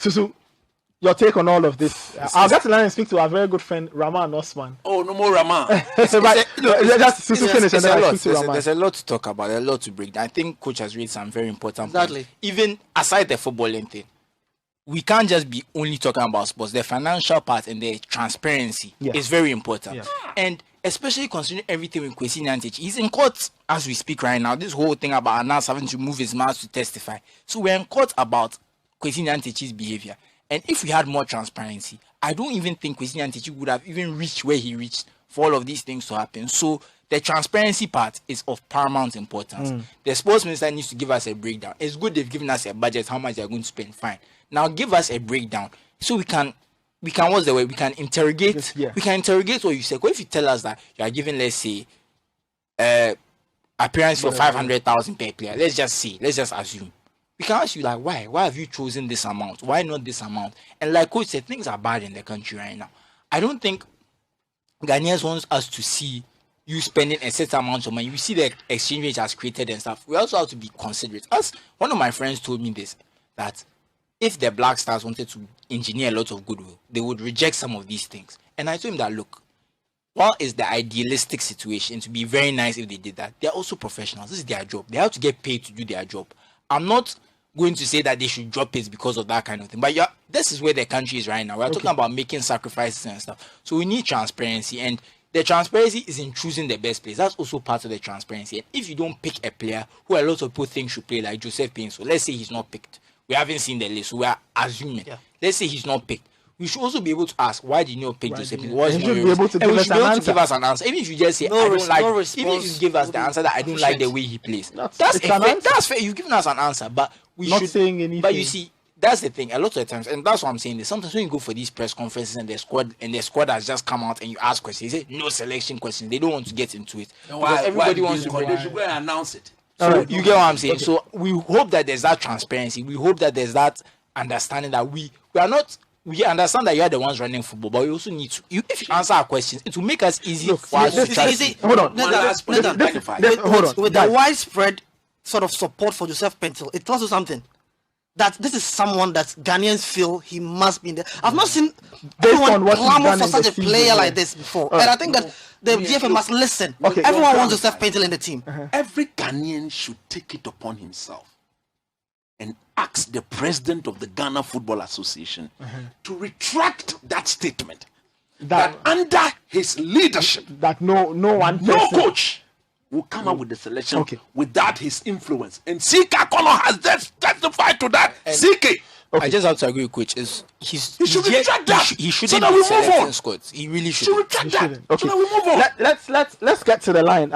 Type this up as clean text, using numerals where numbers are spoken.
Susu, your take on all of this. I'll get to learn and speak to our very good friend Rahman Osman. Oh, no more Rahman. Just Susu finish and then I speak to Rahman. There's a lot to talk about, a lot to break down. I think coach has raised some very important points. Even aside the footballing thing, we can't just be only talking about sports. The financial part and the transparency is very important. Yeah. And especially considering everything with Kwesi Nyantakyi. He's in court as we speak right now. This whole thing about Anas having to move his mouth to testify. So we're in court about Kwesi Nyantakyi's behavior. And if we had more transparency, I don't even think Kwesi Nyantakyi would have even reached where he reached for all of these things to happen. So the transparency part is of paramount importance. The sports minister needs to give us a breakdown. It's good they've given us a budget, how much they're going to spend, fine. Now give us a breakdown so we can what's the way we can interrogate. We can interrogate what you say. If you tell us that you are giving, let's say, appearance for 500,000 per player, let's just assume. We can ask you like, why have you chosen this amount? Why not this amount? And like coach said, things are bad in the country right now. I don't think Ghanaians want us to see you spending a certain amount of money. You see the exchange rate has created and stuff. We also have to be considerate. As one of my friends told me this, that if the Black Stars wanted to engineer a lot of goodwill, they would reject some of these things. And I told him that, look, while it's the idealistic situation, to be very nice if they did that, they're also professionals. This is their job. They have to get paid to do their job. I'm not going to say that they should drop it because of that kind of thing. But this is where the country is right now. We're talking about making sacrifices and stuff. So we need transparency. And the transparency is in choosing the best players. That's also part of the transparency. And if you don't pick a player who a lot of people think should play, like Joseph Painso, let's say he's not picked. We haven't seen the list, so we are assuming. Yeah. Let's say he's not picked. We should also be able to ask, why did you not pick Joseph Painso? And we should be able to give us an answer. Even if you just say, I don't like, even if you give us the answer that I don't like the way he plays. That's fair. You've given us an answer, but we not should. Saying anything. But you see, that's the thing. A lot of the times, and that's what I'm saying. This sometimes when you go for these press conferences and the squad has just come out and you ask questions, you say no selection questions. They don't want to get into it. Everybody wants to. They should go and announce it. So you get what I'm saying. Okay. So we hope that there's that transparency. We hope that there's that understanding that we are not. We understand that you are the ones running football, but we also need to. If you answer our questions, it will make us easy for us to try. Hold on. With the widespread sort of support for Joseph Painso, it tells you something. That this is someone that Ghanaians feel he must be in there. I've not seen anyone clamor for such a player like this before. And I think that the GFA must listen. Everyone wants Joseph Painso in the team. Every Ghanaian should take it upon himself and ask the president of the Ghana Football Association to retract that statement. That under his leadership, that no coach will come up with the selection without his influence. And Sika Kono has just testified to that. CK. I just have to agree with coach. He should retract that. He shouldn't be selecting squads. He really should. He should retract that. So that we move on. Let's get to the line.